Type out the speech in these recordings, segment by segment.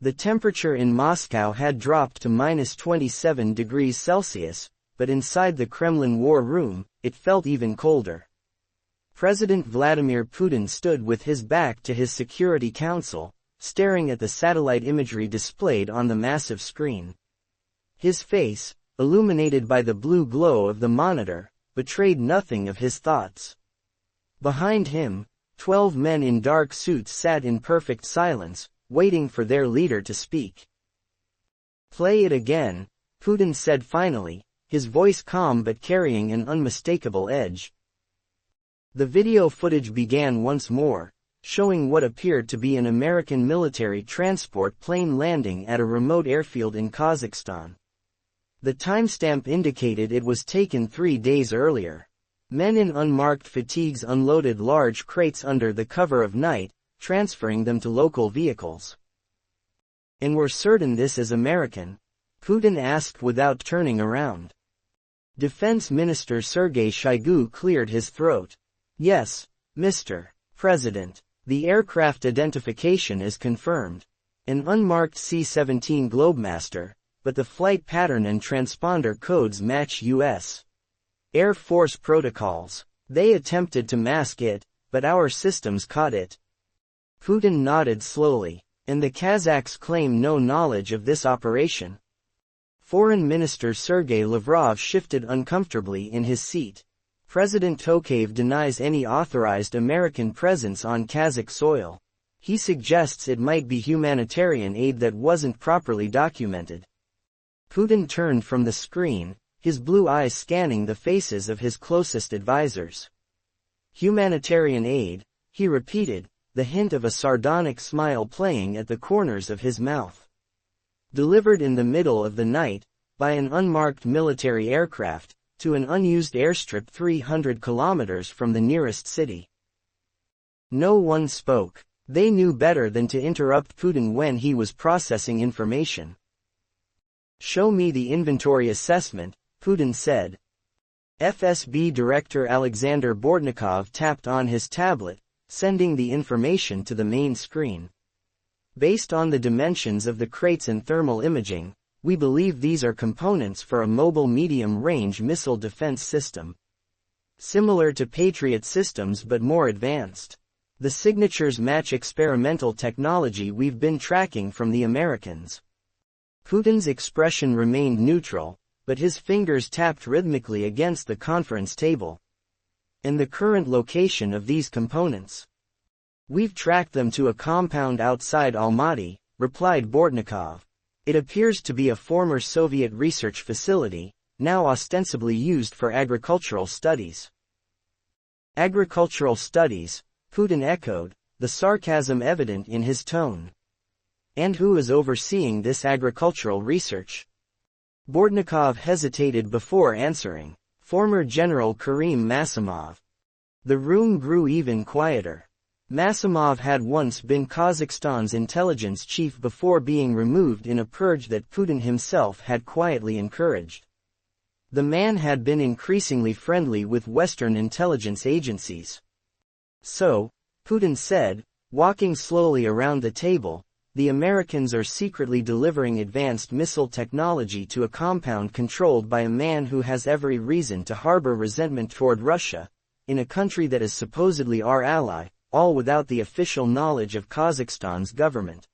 The temperature in Moscow had dropped to -27 degrees Celsius, but inside the Kremlin war room, it felt even colder. President Vladimir Putin stood with his back to his Security Council, staring at the satellite imagery displayed on the massive screen. His face, illuminated by the blue glow of the monitor, betrayed nothing of his thoughts. Behind him, 12 men in dark suits sat in perfect silence, waiting for their leader to speak. "Play it again," Putin said finally, his voice calm but carrying an unmistakable edge. The video footage began once more, showing what appeared to be an American military transport plane landing at a remote airfield in Kazakhstan. The timestamp indicated it was taken 3 days earlier. Men in unmarked fatigues unloaded large crates under the cover of night, transferring them to local vehicles. "And we're certain this is American?" Putin asked without turning around. Defense Minister Sergei Shoigu cleared his throat. "Yes, Mr. President. The aircraft identification is confirmed. An unmarked C-17 Globemaster, but the flight pattern and transponder codes match U.S. Air Force protocols. They attempted to mask it, but our systems caught it." Putin nodded slowly. "And the Kazakhs claim no knowledge of this operation?" Foreign Minister Sergei Lavrov shifted uncomfortably in his seat. President Tokayev denies any authorized American presence on Kazakh soil. He suggests it might be humanitarian aid that wasn't properly documented. Putin turned from the screen, his blue eyes scanning the faces of his closest advisors. "Humanitarian aid," he repeated, the hint of a sardonic smile playing at the corners of his mouth. "Delivered in the middle of the night, by an unmarked military aircraft, to an unused airstrip 300 kilometers from the nearest city." No one spoke. They knew better than to interrupt Putin when he was processing information. "Show me the inventory assessment," Putin said. FSB Director Alexander Bortnikov tapped on his tablet, sending the information to the main screen. "Based on the dimensions of the crates and thermal imaging, we believe these are components for a mobile medium-range missile defense system. Similar to Patriot systems but more advanced. The signatures match experimental technology we've been tracking from the Americans." Putin's expression remained neutral, but his fingers tapped rhythmically against the conference table. "And the current location of these components? We've tracked them to a compound outside Almaty," replied Bortnikov. "It appears to be a former Soviet research facility, now ostensibly used for agricultural studies." "Agricultural studies," Putin echoed, the sarcasm evident in his tone. "And who is overseeing this agricultural research?" Bortnikov hesitated before answering. "Former General Karim Masimov." The room grew even quieter. Masimov had once been Kazakhstan's intelligence chief before being removed in a purge that Putin himself had quietly encouraged. The man had been increasingly friendly with Western intelligence agencies. "So," Putin said, walking slowly around the table, "the Americans are secretly delivering advanced missile technology to a compound controlled by a man who has every reason to harbor resentment toward Russia, in a country that is supposedly our ally, all without the official knowledge of Kazakhstan's government."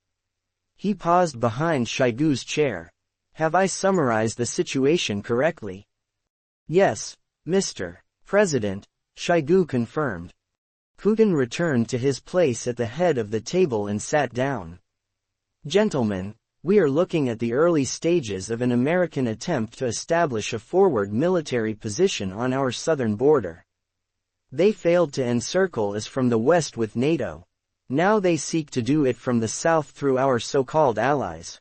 He paused behind Shoigu's chair. "Have I summarized the situation correctly?" "Yes, Mr. President," Shoigu confirmed. Putin returned to his place at the head of the table and sat down. "Gentlemen, we are looking at the early stages of an American attempt to establish a forward military position on our southern border. They failed to encircle us from the west with NATO. Now they seek to do it from the south through our so-called allies."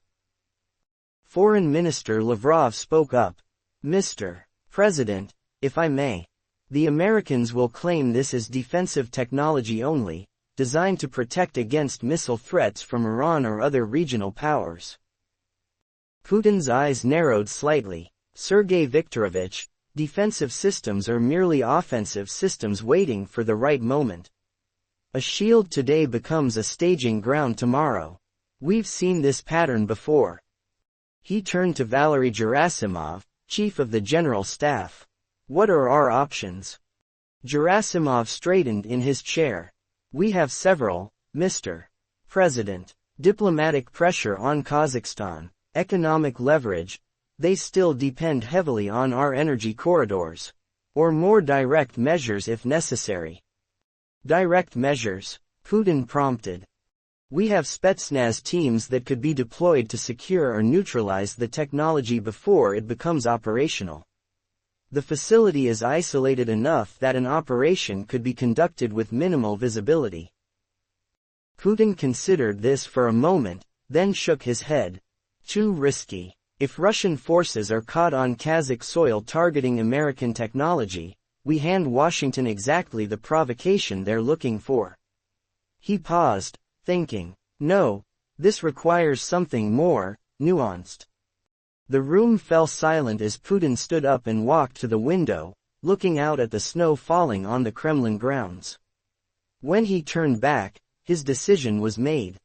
Foreign Minister Lavrov spoke up. "Mr. President, if I may. The Americans will claim this is defensive technology only, designed to protect against missile threats from Iran or other regional powers." Putin's eyes narrowed slightly. "Sergei Viktorovich, defensive systems are merely offensive systems waiting for the right moment. A shield today becomes a staging ground tomorrow. We've seen this pattern before. He turned to Valery Gerasimov, chief of the general staff. What are our options? Gerasimov straightened in his chair. We have several, Mr. President. Diplomatic pressure on Kazakhstan, economic leverage, they still depend heavily on our energy corridors. Or more direct measures if necessary. Direct measures, Putin prompted. We have Spetsnaz teams that could be deployed to secure or neutralize the technology before it becomes operational. The facility is isolated enough that an operation could be conducted with minimal visibility. Putin considered this for a moment, then shook his head. Too risky. If Russian forces are caught on Kazakh soil targeting American technology, we hand Washington exactly the provocation they're looking for. He paused, thinking, no, this requires something more nuanced. The room fell silent as Putin stood up and walked to the window, looking out at the snow falling on the Kremlin grounds. When he turned back, his decision was made.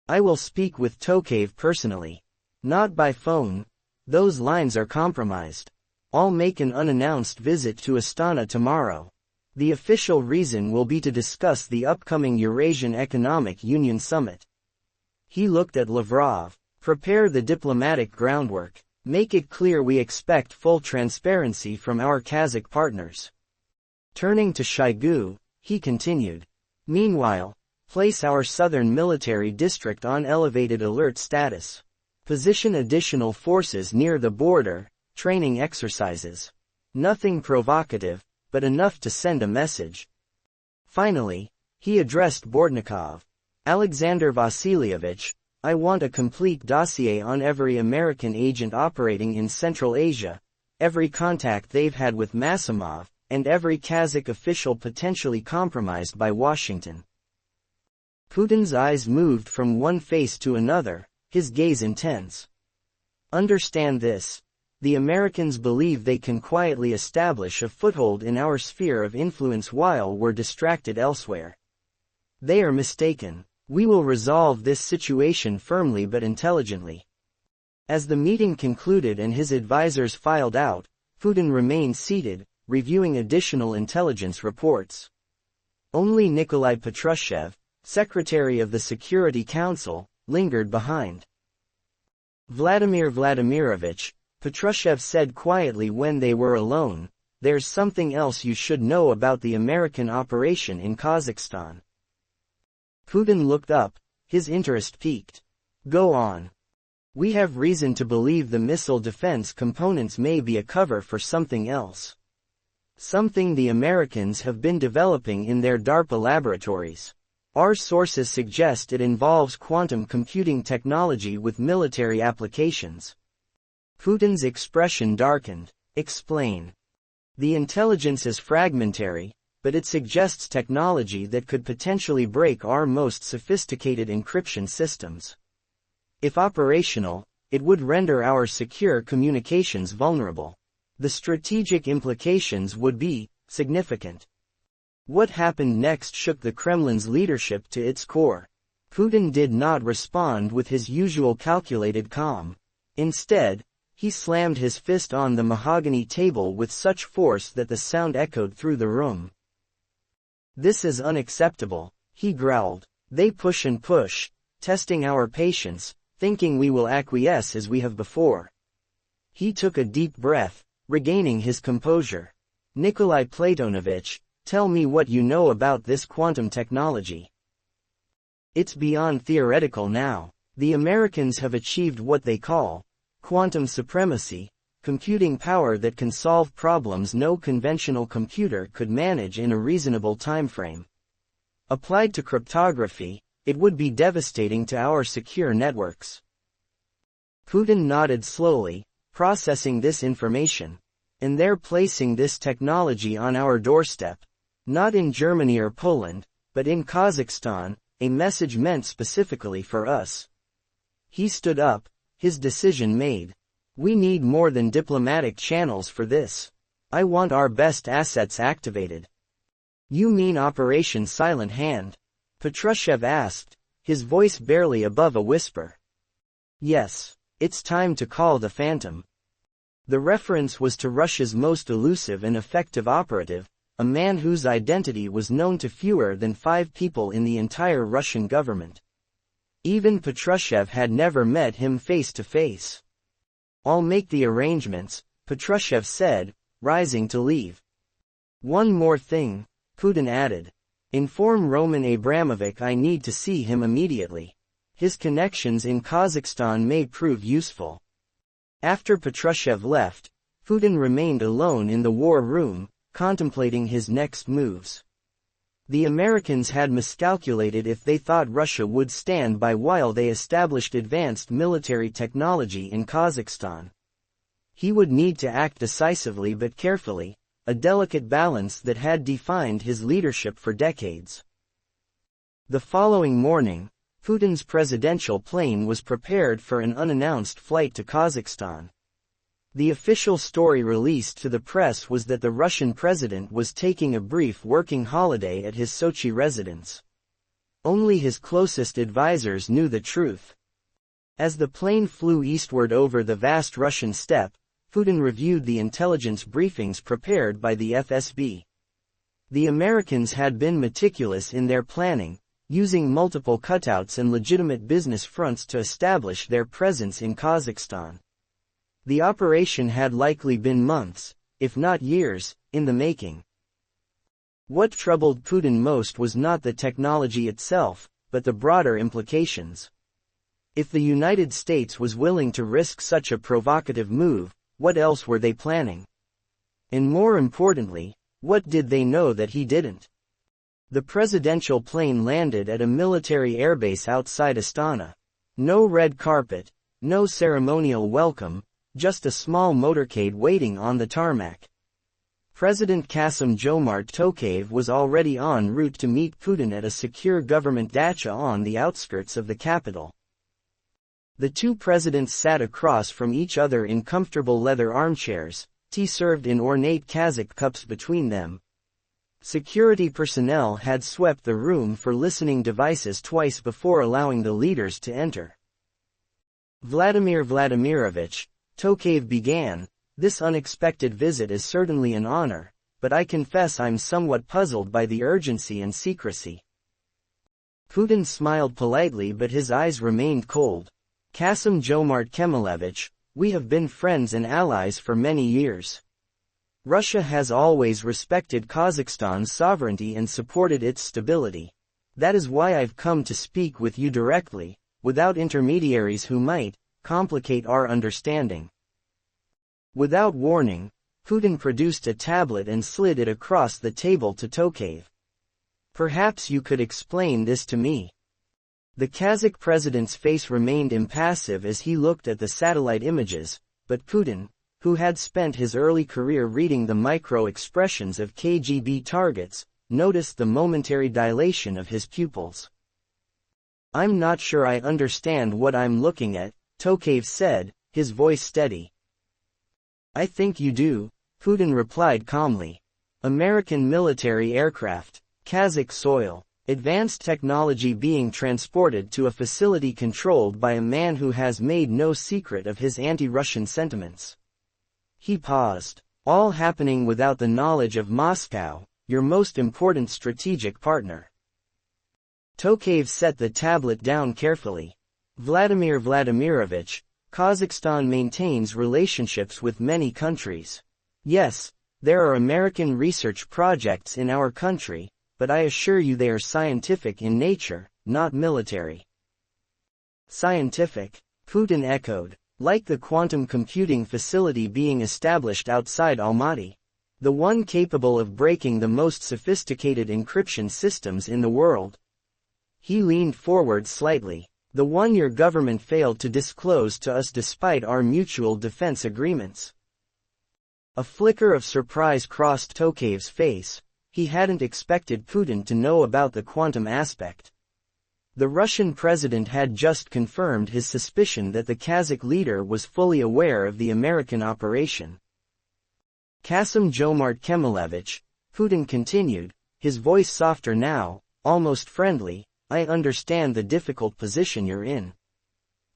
I will speak with Tokayev personally. Not by phone. Those lines are compromised. I'll make an unannounced visit to Astana tomorrow. The official reason will be to discuss the upcoming Eurasian Economic Union Summit. He looked at Lavrov. Prepare the diplomatic groundwork. Make it clear we expect full transparency from our Kazakh partners. Turning to Shoigu, he continued. Meanwhile, place our southern military district on elevated alert status. Position additional forces near the border, training exercises. Nothing provocative, but enough to send a message. Finally, he addressed Bordnikov. Alexander Vasilyevich, I want a complete dossier on every American agent operating in Central Asia, every contact they've had with Masimov, and every Kazakh official potentially compromised by Washington. Putin's eyes moved from one face to another, his gaze intense. Understand this. The Americans believe they can quietly establish a foothold in our sphere of influence while we're distracted elsewhere. They are mistaken. We will resolve this situation firmly but intelligently. As the meeting concluded and his advisors filed out, Putin remained seated, reviewing additional intelligence reports. Only Nikolai Patrushev, Secretary of the Security Council, lingered behind. Vladimir Vladimirovich, Patrushev said quietly when they were alone, there's something else you should know about the American operation in Kazakhstan. Putin looked up, his interest piqued. Go on. We have reason to believe the missile defense components may be a cover for something else. Something the Americans have been developing in their DARPA laboratories. Our sources suggest it involves quantum computing technology with military applications. Putin's expression darkened. Explain. The intelligence is fragmentary, but it suggests technology that could potentially break our most sophisticated encryption systems. If operational, it would render our secure communications vulnerable. The strategic implications would be significant. What happened next shook the Kremlin's leadership to its core. Putin did not respond with his usual calculated calm. Instead, he slammed his fist on the mahogany table with such force that the sound echoed through the room. This is unacceptable, he growled. They push and push, testing our patience, thinking we will acquiesce as we have before. He took a deep breath, regaining his composure. Nikolai Platonovich, tell me what you know about this quantum technology. It's beyond theoretical now. The Americans have achieved what they call quantum supremacy, computing power that can solve problems no conventional computer could manage in a reasonable timeframe. Applied to cryptography, it would be devastating to our secure networks. Putin nodded slowly, processing this information. And they're placing this technology on our doorstep. Not in Germany or Poland, but in Kazakhstan, a message meant specifically for us. He stood up, his decision made. We need more than diplomatic channels for this. I want our best assets activated. You mean Operation Silent Hand? Patrushev asked, his voice barely above a whisper. Yes, it's time to call the Phantom. The reference was to Russia's most elusive and effective operative, a man whose identity was known to fewer than 5 people in the entire Russian government. Even Patrushev had never met him face to face. "I'll make the arrangements," Patrushev said, rising to leave. "One more thing," Putin added. "Inform Roman Abramovich I need to see him immediately. His connections in Kazakhstan may prove useful." After Patrushev left, Putin remained alone in the war room, contemplating his next moves. The Americans had miscalculated if they thought Russia would stand by while they established advanced military technology in Kazakhstan. He would need to act decisively but carefully, a delicate balance that had defined his leadership for decades. The following morning, Putin's presidential plane was prepared for an unannounced flight to Kazakhstan. The official story released to the press was that the Russian president was taking a brief working holiday at his Sochi residence. Only his closest advisors knew the truth. As the plane flew eastward over the vast Russian steppe, Putin reviewed the intelligence briefings prepared by the FSB. The Americans had been meticulous in their planning, using multiple cutouts and legitimate business fronts to establish their presence in Kazakhstan. The operation had likely been months, if not years, in the making. What troubled Putin most was not the technology itself, but the broader implications. If the United States was willing to risk such a provocative move, what else were they planning? And more importantly, what did they know that he didn't? The presidential plane landed at a military airbase outside Astana. No red carpet, no ceremonial welcome, just a small motorcade waiting on the tarmac. President Kassym-Jomart Tokayev was already en route to meet Putin at a secure government dacha on the outskirts of the capital. The two presidents sat across from each other in comfortable leather armchairs, tea served in ornate Kazakh cups between them. Security personnel had swept the room for listening devices twice before allowing the leaders to enter. "Vladimir Vladimirovich," Tokayev began, "this unexpected visit is certainly an honor, but I confess I'm somewhat puzzled by the urgency and secrecy." Putin smiled politely but his eyes remained cold. "Kassym-Jomart Kemilevich, we have been friends and allies for many years. Russia has always respected Kazakhstan's sovereignty and supported its stability. That is why I've come to speak with you directly, without intermediaries who might complicate our understanding." Without warning, Putin produced a tablet and slid it across the table to Tokayev. "Perhaps you could explain this to me." The Kazakh president's face remained impassive as he looked at the satellite images, but Putin, who had spent his early career reading the micro-expressions of KGB targets, noticed the momentary dilation of his pupils. "I'm not sure I understand what I'm looking at," Tokayev said, his voice steady. "I think you do," Putin replied calmly. "American military aircraft, Kazakh soil, advanced technology being transported to a facility controlled by a man who has made no secret of his anti-Russian sentiments." He paused. "All happening without the knowledge of Moscow, your most important strategic partner." Tokayev set the tablet down carefully. "Vladimir Vladimirovich, Kazakhstan maintains relationships with many countries. Yes, there are American research projects in our country, but I assure you they are scientific in nature, not military." "Scientific," Putin echoed. "Like the quantum computing facility being established outside Almaty. The one capable of breaking the most sophisticated encryption systems in the world." He leaned forward slightly. "The one your government failed to disclose to us despite our mutual defense agreements." A flicker of surprise crossed Tokayev's face. He hadn't expected Putin to know about the quantum aspect. The Russian president had just confirmed his suspicion that the Kazakh leader was fully aware of the American operation. "Kassym-Jomart Kemilevich," Putin continued, his voice softer now, almost friendly, I understand the difficult position you're in.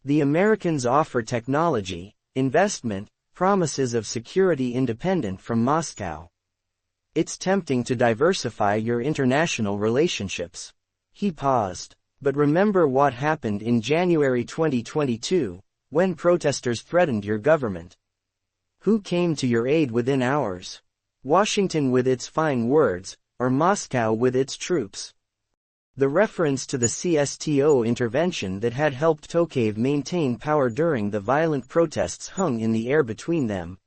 The Americans offer technology, investment, promises of security independent from Moscow. It's tempting to diversify your international relationships. He paused. But remember what happened in January 2022, when protesters threatened your government. Who came to your aid within hours? Washington with its fine words, or Moscow with its troops? The reference to the CSTO intervention that had helped Tokayev maintain power during the violent protests hung in the air between them.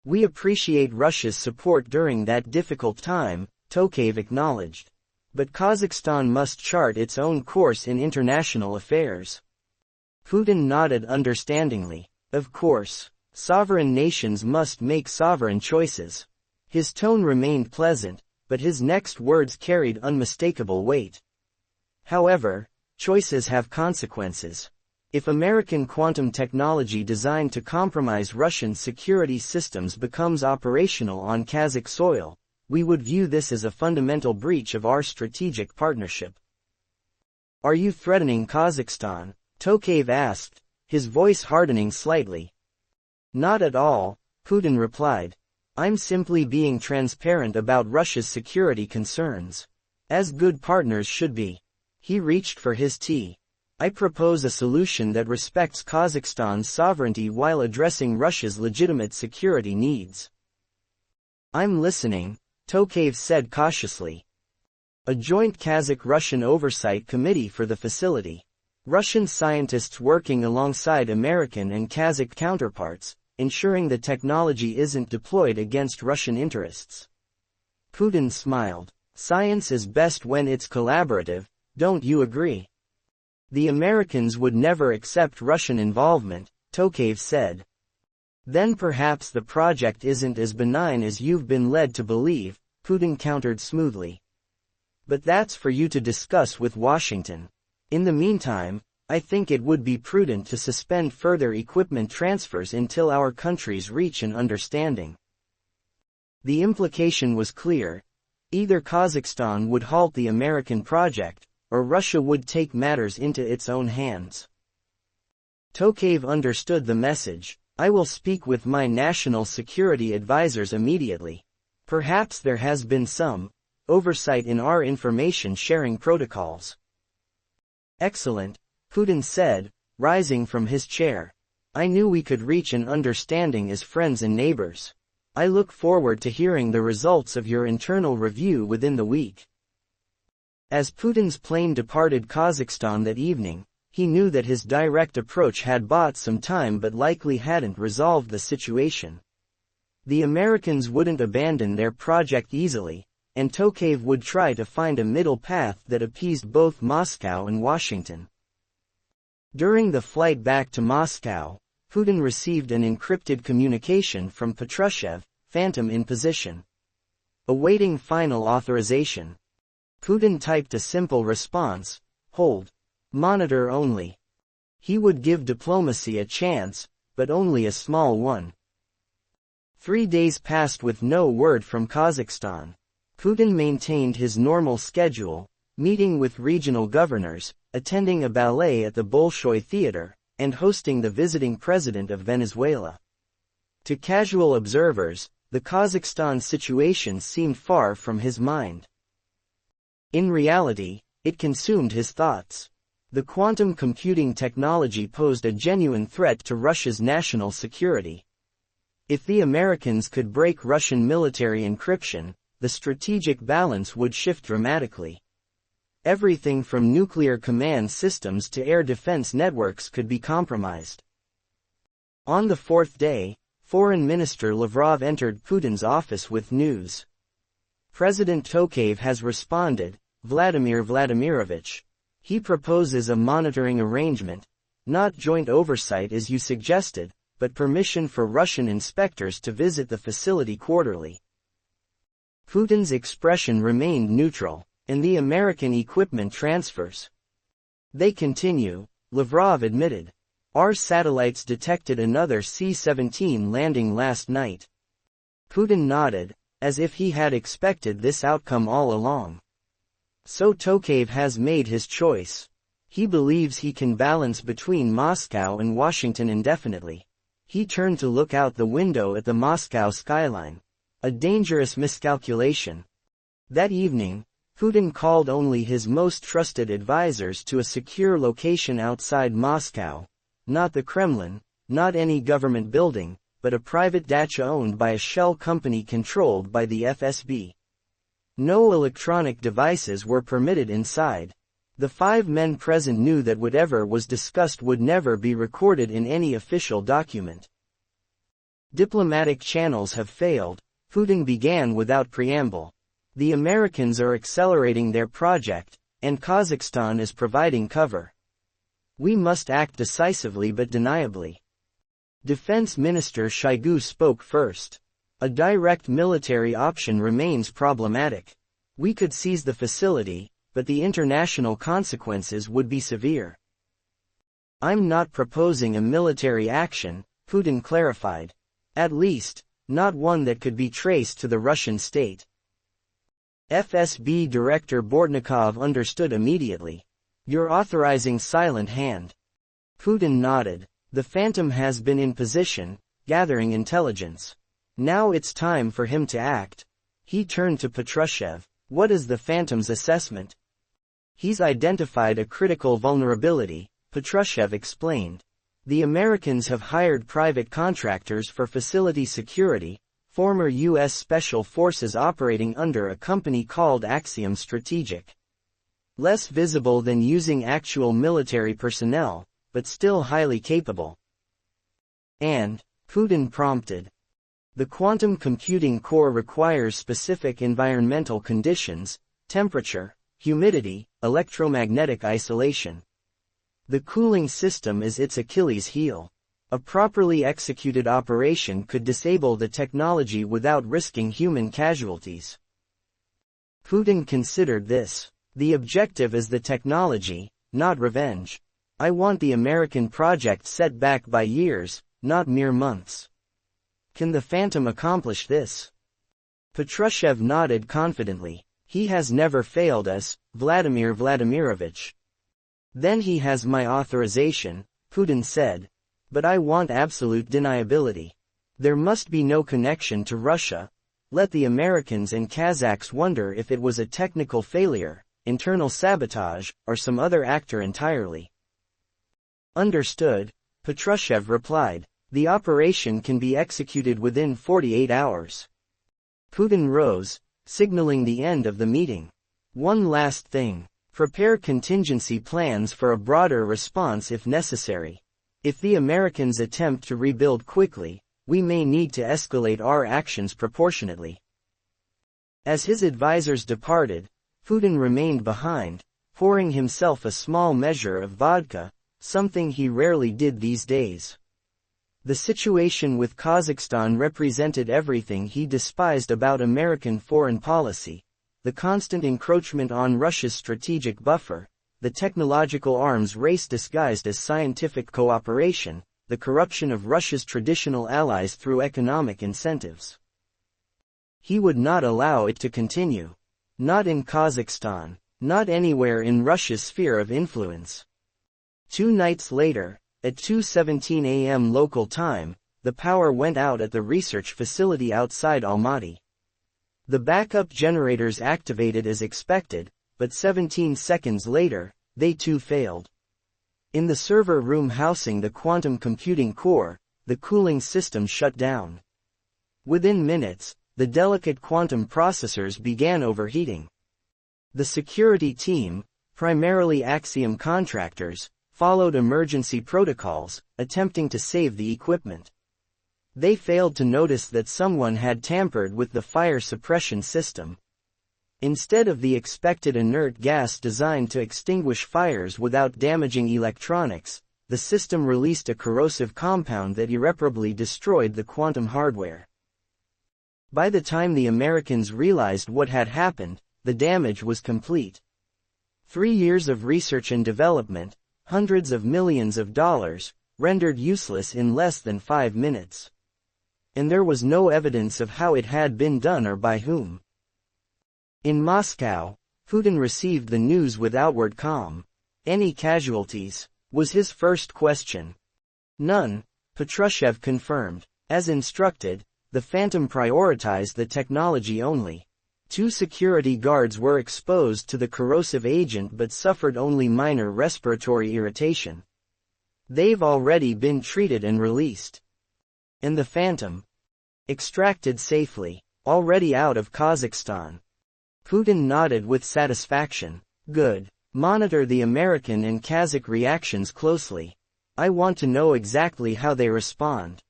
We appreciate Russia's support during that difficult time, Tokayev acknowledged. But Kazakhstan must chart its own course in international affairs. Putin nodded understandingly. Of course, sovereign nations must make sovereign choices. His tone remained pleasant, but his next words carried unmistakable weight. However, choices have consequences. If American quantum technology designed to compromise Russian security systems becomes operational on Kazakh soil, we would view this as a fundamental breach of our strategic partnership. Are you threatening Kazakhstan? Tokayev asked, his voice hardening slightly. Not at all, Putin replied. I'm simply being transparent about Russia's security concerns. As good partners should be. He reached for his tea. I propose a solution that respects Kazakhstan's sovereignty while addressing Russia's legitimate security needs. I'm listening, Tokayev said cautiously. A joint Kazakh-Russian oversight committee for the facility. Russian scientists working alongside American and Kazakh counterparts, ensuring the technology isn't deployed against Russian interests. Putin smiled. Science is best when it's collaborative, don't you agree? The Americans would never accept Russian involvement, Tokayev said. Then perhaps the project isn't as benign as you've been led to believe, Putin countered smoothly. But that's for you to discuss with Washington. In the meantime, I think it would be prudent to suspend further equipment transfers until our countries reach an understanding. The implication was clear. Either Kazakhstan would halt the American project, or Russia would take matters into its own hands. Tokayev understood the message. I will speak with my national security advisors immediately. Perhaps there has been some oversight in our information sharing protocols. Excellent, Putin said, rising from his chair. I knew we could reach an understanding as friends and neighbors. I look forward to hearing the results of your internal review within the week. As Putin's plane departed Kazakhstan that evening, he knew that his direct approach had bought some time but likely hadn't resolved the situation. The Americans wouldn't abandon their project easily, and Tokayev would try to find a middle path that appeased both Moscow and Washington. During the flight back to Moscow, Putin received an encrypted communication from Patrushev, Phantom in position. Awaiting final authorization. Putin typed a simple response, hold. Monitor only. He would give diplomacy a chance, but only a small one. 3 days passed with no word from Kazakhstan. Putin maintained his normal schedule, meeting with regional governors, attending a ballet at the Bolshoi Theater, and hosting the visiting president of Venezuela. To casual observers, the Kazakhstan situation seemed far from his mind. In reality, it consumed his thoughts. The quantum computing technology posed a genuine threat to Russia's national security. If the Americans could break Russian military encryption, the strategic balance would shift dramatically. Everything from nuclear command systems to air defense networks could be compromised. On the fourth day, Foreign Minister Lavrov entered Putin's office with news. President Tokayev has responded, Vladimir Vladimirovich. He proposes a monitoring arrangement, not joint oversight as you suggested, but permission for Russian inspectors to visit the facility quarterly. Putin's expression remained neutral, and the American equipment transfers. They continue, Lavrov admitted. Our satellites detected another C-17 landing last night. Putin nodded, as if he had expected this outcome all along. So Tokayev has made his choice. He believes he can balance between Moscow and Washington indefinitely. He turned to look out the window at the Moscow skyline. A dangerous miscalculation. That evening, Putin called only his most trusted advisors to a secure location outside Moscow. Not the Kremlin, not any government building, but a private dacha owned by a shell company controlled by the FSB. No electronic devices were permitted inside. The 5 men present knew that whatever was discussed would never be recorded in any official document. Diplomatic channels have failed, Putin began without preamble. The Americans are accelerating their project, and Kazakhstan is providing cover. We must act decisively but deniably. Defense Minister Shoigu spoke first. A direct military option remains problematic. We could seize the facility, but the international consequences would be severe. I'm not proposing a military action, Putin clarified. At least, not one that could be traced to the Russian state. FSB Director Bortnikov understood immediately. You're authorizing silent hand. Putin nodded. The Phantom has been in position, gathering intelligence. Now it's time for him to act. He turned to Patrushev. What is the Phantom's assessment? He's identified a critical vulnerability, Patrushev explained. The Americans have hired private contractors for facility security, former U.S. Special Forces operating under a company called Axiom Strategic. Less visible than using actual military personnel, but still highly capable. And, Putin prompted. The quantum computing core requires specific environmental conditions, temperature, humidity, electromagnetic isolation. The cooling system is its Achilles heel. A properly executed operation could disable the technology without risking human casualties. Putin considered this. The objective is the technology, not revenge. I want the American project set back by years, not mere months. Can the Phantom accomplish this? Patrushev nodded confidently. He has never failed us, Vladimir Vladimirovich. Then he has my authorization, Putin said. But I want absolute deniability. There must be no connection to Russia. Let the Americans and Kazakhs wonder if it was a technical failure, internal sabotage, or some other actor entirely. Understood, Patrushev replied. The operation can be executed within 48 hours. Putin rose, signaling the end of the meeting. One last thing. Prepare contingency plans for a broader response if necessary. If the Americans attempt to rebuild quickly, we may need to escalate our actions proportionately. As his advisors departed, Putin remained behind, pouring himself a small measure of vodka, something he rarely did these days. The situation with Kazakhstan represented everything he despised about American foreign policy: the constant encroachment on Russia's strategic buffer, the technological arms race disguised as scientific cooperation, the corruption of Russia's traditional allies through economic incentives. He would not allow it to continue. Not in Kazakhstan, not anywhere in Russia's sphere of influence. 2 nights later, at 2:17 a.m. local time, the power went out at the research facility outside Almaty. The backup generators activated as expected, but 17 seconds later, they too failed. In the server room housing the quantum computing core, the cooling system shut down. Within minutes, the delicate quantum processors began overheating. The security team, primarily Axiom contractors, followed emergency protocols, attempting to save the equipment. They failed to notice that someone had tampered with the fire suppression system. Instead of the expected inert gas designed to extinguish fires without damaging electronics, the system released a corrosive compound that irreparably destroyed the quantum hardware. By the time the Americans realized what had happened, the damage was complete. 3 years of research and development, hundreds of millions of dollars, rendered useless in less than 5 minutes. And there was no evidence of how it had been done or by whom. In Moscow, Putin received the news with outward calm. Any casualties? Was his first question. None, Patrushev confirmed. As instructed, the Phantom prioritized the technology only. 2 security guards were exposed to the corrosive agent but suffered only minor respiratory irritation. They've already been treated and released. And the Phantom? Extracted safely, already out of Kazakhstan. Putin nodded with satisfaction. Good. Monitor the American and Kazakh reactions closely. I want to know exactly how they respond.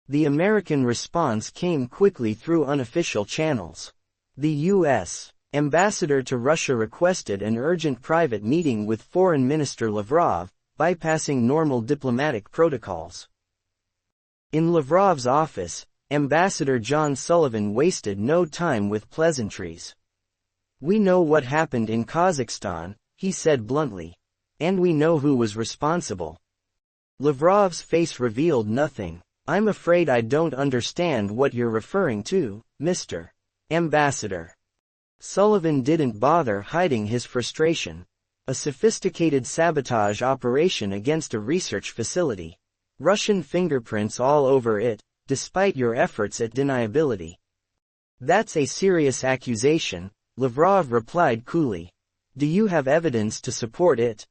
The American response came quickly through unofficial channels. The U.S. ambassador to Russia requested an urgent private meeting with Foreign Minister Lavrov, bypassing normal diplomatic protocols. In Lavrov's office, Ambassador John Sullivan wasted no time with pleasantries. We know what happened in Kazakhstan, he said bluntly. And we know who was responsible. Lavrov's face revealed nothing. I'm afraid I don't understand what you're referring to, Mr. Ambassador. Sullivan didn't bother hiding his frustration. A sophisticated sabotage operation against a research facility. Russian fingerprints all over it, despite your efforts at deniability. That's a serious accusation, Lavrov replied coolly. Do you have evidence to support it?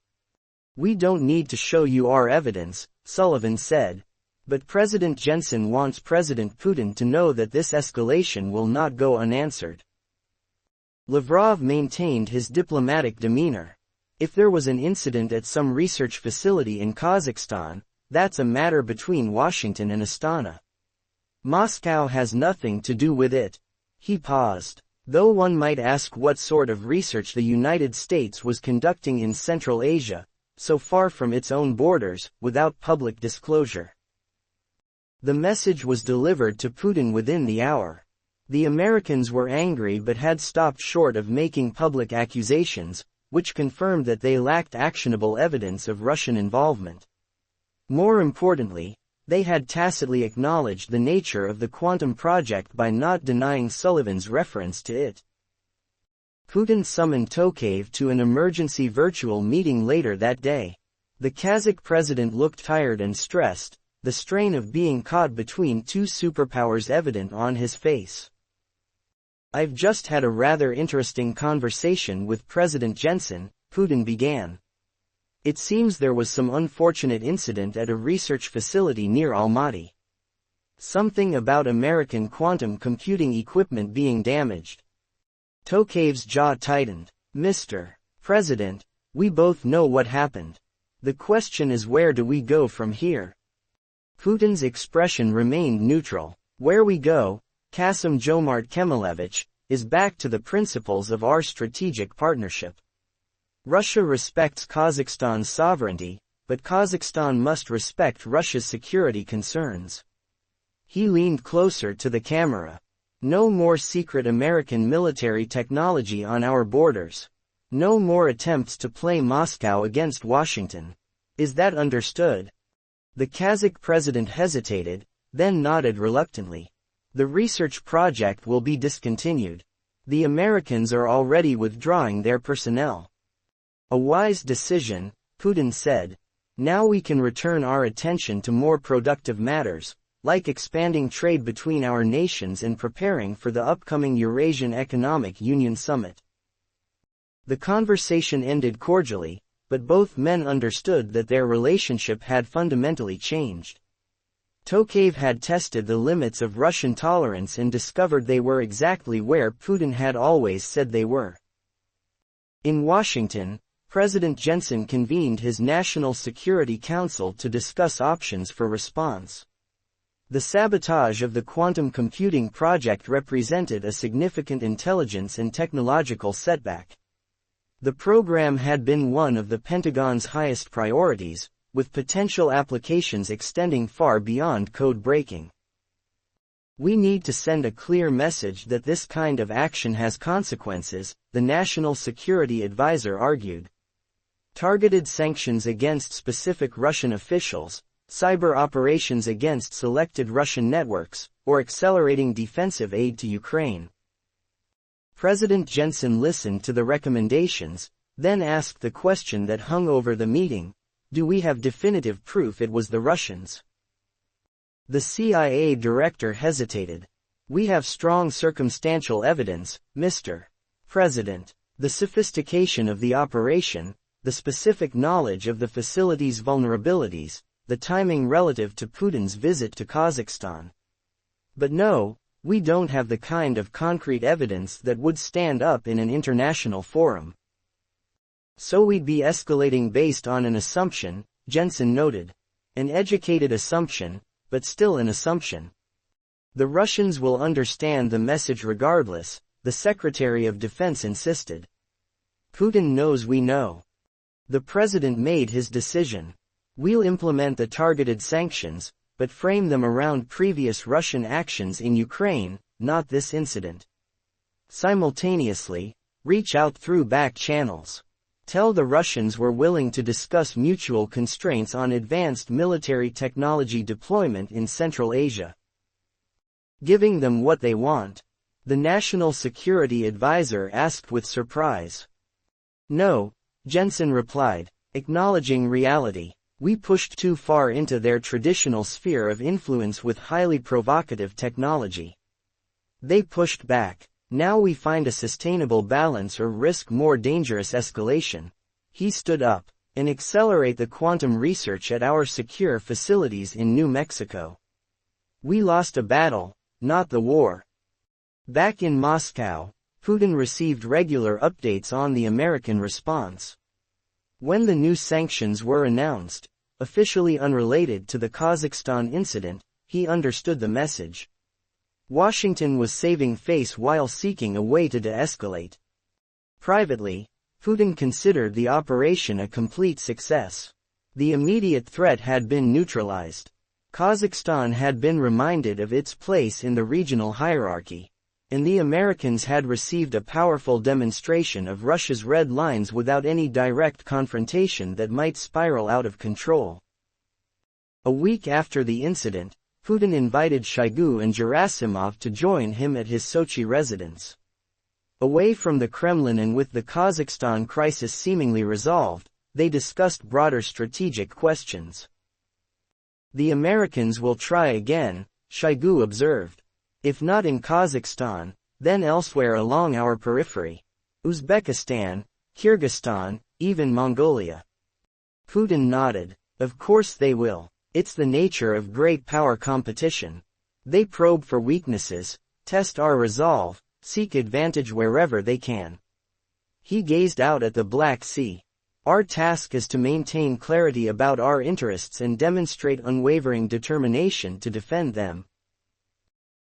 We don't need to show you our evidence, Sullivan said. But President Jensen wants President Putin to know that this escalation will not go unanswered. Lavrov maintained his diplomatic demeanor. If there was an incident at some research facility in Kazakhstan, that's a matter between Washington and Astana. Moscow has nothing to do with it. He paused. Though one might ask what sort of research the United States was conducting in Central Asia, so far from its own borders, without public disclosure. The message was delivered to Putin within the hour. The Americans were angry but had stopped short of making public accusations, which confirmed that they lacked actionable evidence of Russian involvement. More importantly, they had tacitly acknowledged the nature of the quantum project by not denying Sullivan's reference to it. Putin summoned Tokayev to an emergency virtual meeting later that day. The Kazakh president looked tired and stressed, the strain of being caught between 2 superpowers evident on his face. I've just had a rather interesting conversation with President Jensen, Putin began. It seems there was some unfortunate incident at a research facility near Almaty. Something about American quantum computing equipment being damaged. Tokayev's jaw tightened. Mr. President, we both know what happened. The question is, where do we go from here? Putin's expression remained neutral. Where we go, Kasim-Jomart Kemilevich, is back to the principles of our strategic partnership. Russia respects Kazakhstan's sovereignty, but Kazakhstan must respect Russia's security concerns. He leaned closer to the camera. No more secret American military technology on our borders. No more attempts to play Moscow against Washington. Is that understood? The Kazakh president hesitated, then nodded reluctantly. The research project will be discontinued. The Americans are already withdrawing their personnel. A wise decision, Putin said. Now we can return our attention to more productive matters, like expanding trade between our nations and preparing for the upcoming Eurasian Economic Union Summit. The conversation ended cordially, but both men understood that their relationship had fundamentally changed. Tokayev had tested the limits of Russian tolerance and discovered they were exactly where Putin had always said they were. In Washington, President Jensen convened his National Security Council to discuss options for response. The sabotage of the quantum computing project represented a significant intelligence and technological setback. The program had been one of the Pentagon's highest priorities, with potential applications extending far beyond code breaking. We need to send a clear message that this kind of action has consequences, the National Security Advisor argued. Targeted sanctions against specific Russian officials, cyber operations against selected Russian networks, or accelerating defensive aid to Ukraine. President Jensen listened to the recommendations, then asked the question that hung over the meeting: do we have definitive proof it was the Russians? The CIA director hesitated. We have strong circumstantial evidence, Mr. President. The sophistication of the operation, the specific knowledge of the facility's vulnerabilities, the timing relative to Putin's visit to Kazakhstan. But no, we don't have the kind of concrete evidence that would stand up in an international forum. So we'd be escalating based on an assumption, Jensen noted. An educated assumption, but still an assumption. The Russians will understand the message regardless, the Secretary of Defense insisted. Putin knows we know. The president made his decision. We'll implement the targeted sanctions, but frame them around previous Russian actions in Ukraine, not this incident. Simultaneously, reach out through back channels. Tell the Russians we're willing to discuss mutual constraints on advanced military technology deployment in Central Asia. Giving them what they want? The National Security Advisor asked with surprise. No, Jensen replied, acknowledging reality. We pushed too far into their traditional sphere of influence with highly provocative technology. They pushed back. Now we find a sustainable balance or risk more dangerous escalation. He stood up, and accelerate the quantum research at our secure facilities in New Mexico. We lost a battle, not the war. Back in Moscow, Putin received regular updates on the American response. When the new sanctions were announced, officially unrelated to the Kazakhstan incident, he understood the message. Washington was saving face while seeking a way to de-escalate. Privately, Putin considered the operation a complete success. The immediate threat had been neutralized. Kazakhstan had been reminded of its place in the regional hierarchy, and the Americans had received a powerful demonstration of Russia's red lines without any direct confrontation that might spiral out of control. A week after the incident, Putin invited Shoigu and Gerasimov to join him at his Sochi residence. Away from the Kremlin and with the Kazakhstan crisis seemingly resolved, they discussed broader strategic questions. The Americans will try again, Shoigu observed. If not in Kazakhstan, then elsewhere along our periphery. Uzbekistan, Kyrgyzstan, even Mongolia. Putin nodded. Of course they will. It's the nature of great power competition. They probe for weaknesses, test our resolve, seek advantage wherever they can. He gazed out at the Black Sea. Our task is to maintain clarity about our interests and demonstrate unwavering determination to defend them.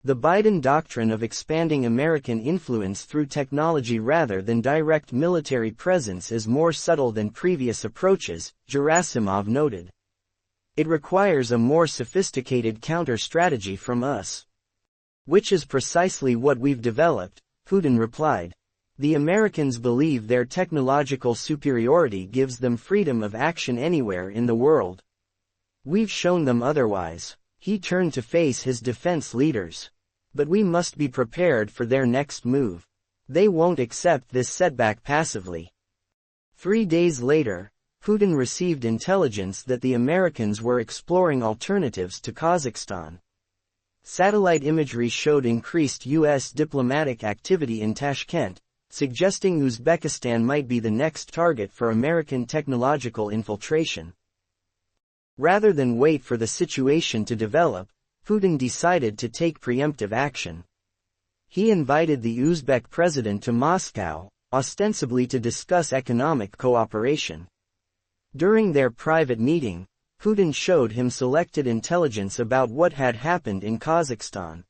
The Biden doctrine of expanding American influence through technology rather than direct military presence is more subtle than previous approaches, Gerasimov noted. It requires a more sophisticated counter-strategy from us. Which is precisely what we've developed, Putin replied. The Americans believe their technological superiority gives them freedom of action anywhere in the world. We've shown them otherwise. He turned to face his defense leaders. But we must be prepared for their next move. They won't accept this setback passively. 3 days later, Putin received intelligence that the Americans were exploring alternatives to Kazakhstan. Satellite imagery showed increased U.S. diplomatic activity in Tashkent, suggesting Uzbekistan might be the next target for American technological infiltration. Rather than wait for the situation to develop, Putin decided to take preemptive action. He invited the Uzbek president to Moscow, ostensibly to discuss economic cooperation. During their private meeting, Putin showed him selected intelligence about what had happened in Kazakhstan.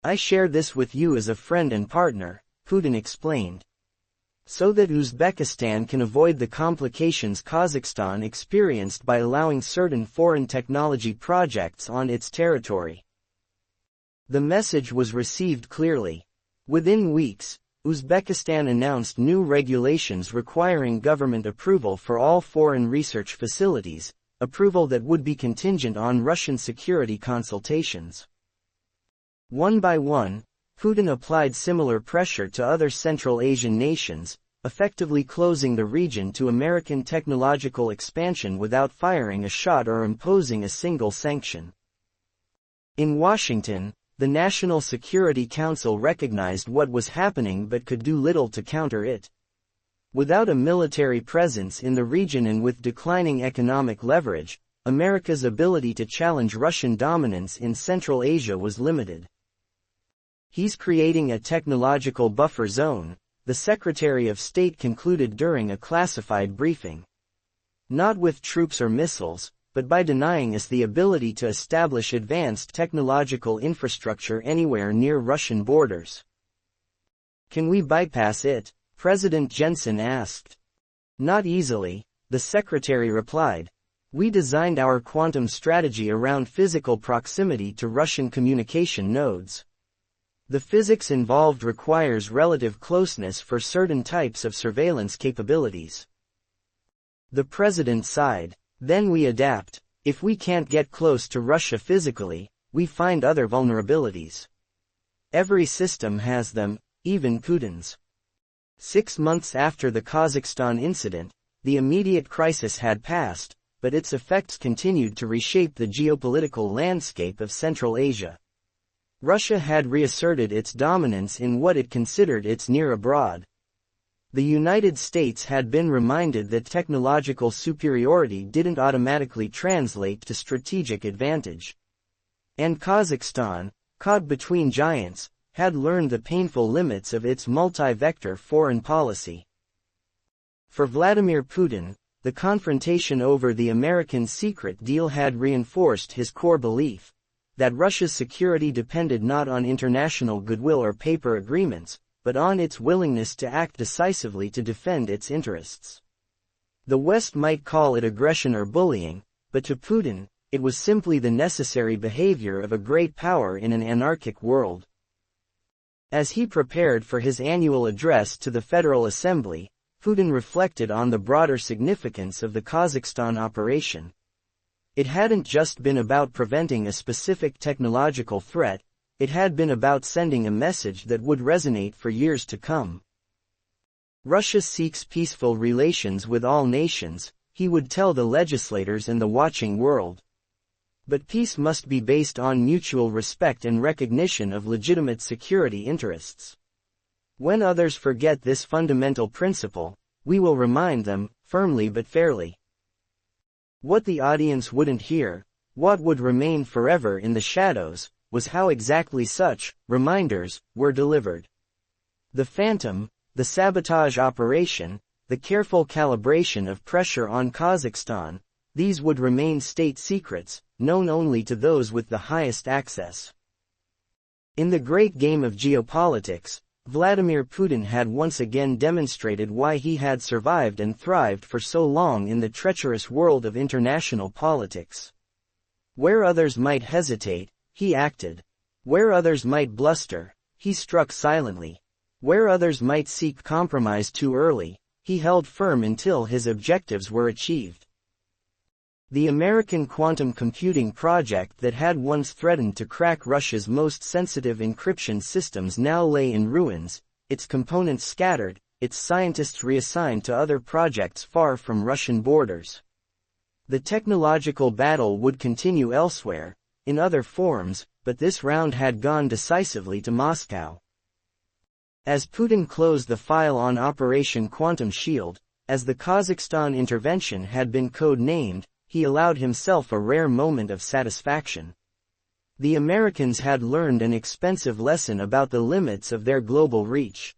I share this with you as a friend and partner, Putin explained. So that Uzbekistan can avoid the complications Kazakhstan experienced by allowing certain foreign technology projects on its territory. The message was received clearly. Within weeks, Uzbekistan announced new regulations requiring government approval for all foreign research facilities, approval that would be contingent on Russian security consultations. One by one, Putin applied similar pressure to other Central Asian nations, effectively closing the region to American technological expansion without firing a shot or imposing a single sanction. In Washington, the National Security Council recognized what was happening but could do little to counter it. Without a military presence in the region and with declining economic leverage, America's ability to challenge Russian dominance in Central Asia was limited. "He's creating a technological buffer zone," the Secretary of State concluded during a classified briefing. "Not with troops or missiles, but by denying us the ability to establish advanced technological infrastructure anywhere near Russian borders." "Can we bypass it?" President Jensen asked. "Not easily," the secretary replied. "We designed our quantum strategy around physical proximity to Russian communication nodes. The physics involved requires relative closeness for certain types of surveillance capabilities." The president sighed. "Then we adapt. If we can't get close to Russia physically, we find other vulnerabilities. Every system has them, even Putin's." 6 months after the Kazakhstan incident, the immediate crisis had passed, but its effects continued to reshape the geopolitical landscape of Central Asia. Russia had reasserted its dominance in what it considered its near abroad. The United States had been reminded that technological superiority didn't automatically translate to strategic advantage. And Kazakhstan, caught between giants, had learned the painful limits of its multi-vector foreign policy. For Vladimir Putin, the confrontation over the American secret deal had reinforced his core belief that Russia's security depended not on international goodwill or paper agreements, but on its willingness to act decisively to defend its interests. The West might call it aggression or bullying, but to Putin, it was simply the necessary behavior of a great power in an anarchic world. As he prepared for his annual address to the Federal Assembly, Putin reflected on the broader significance of the Kazakhstan operation. It hadn't just been about preventing a specific technological threat, it had been about sending a message that would resonate for years to come. "Russia seeks peaceful relations with all nations," he would tell the legislators and the watching world. "But peace must be based on mutual respect and recognition of legitimate security interests. When others forget this fundamental principle, we will remind them, firmly but fairly." What the audience wouldn't hear, what would remain forever in the shadows, was how exactly such reminders were delivered. The phantom, the sabotage operation, the careful calibration of pressure on Kazakhstan, these would remain state secrets, known only to those with the highest access. In the great game of geopolitics, Vladimir Putin had once again demonstrated why he had survived and thrived for so long in the treacherous world of international politics. Where others might hesitate, he acted. Where others might bluster, he struck silently. Where others might seek compromise too early, he held firm until his objectives were achieved. The American quantum computing project that had once threatened to crack Russia's most sensitive encryption systems now lay in ruins, its components scattered, its scientists reassigned to other projects far from Russian borders. The technological battle would continue elsewhere, in other forms, but this round had gone decisively to Moscow. As Putin closed the file on Operation Quantum Shield, as the Kazakhstan intervention had been code-named, he allowed himself a rare moment of satisfaction. The Americans had learned an expensive lesson about the limits of their global reach.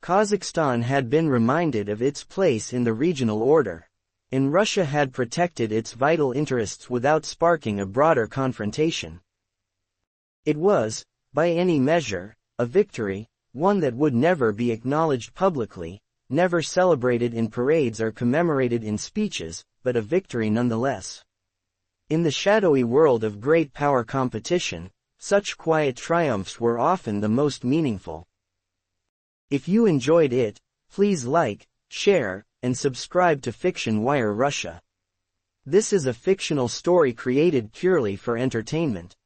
Kazakhstan had been reminded of its place in the regional order, and Russia had protected its vital interests without sparking a broader confrontation. It was, by any measure, a victory, one that would never be acknowledged publicly, never celebrated in parades or commemorated in speeches, but a victory nonetheless. In the shadowy world of great power competition, such quiet triumphs were often the most meaningful. If you enjoyed it, please like, share, and subscribe to FictionWire Russia. This is a fictional story created purely for entertainment.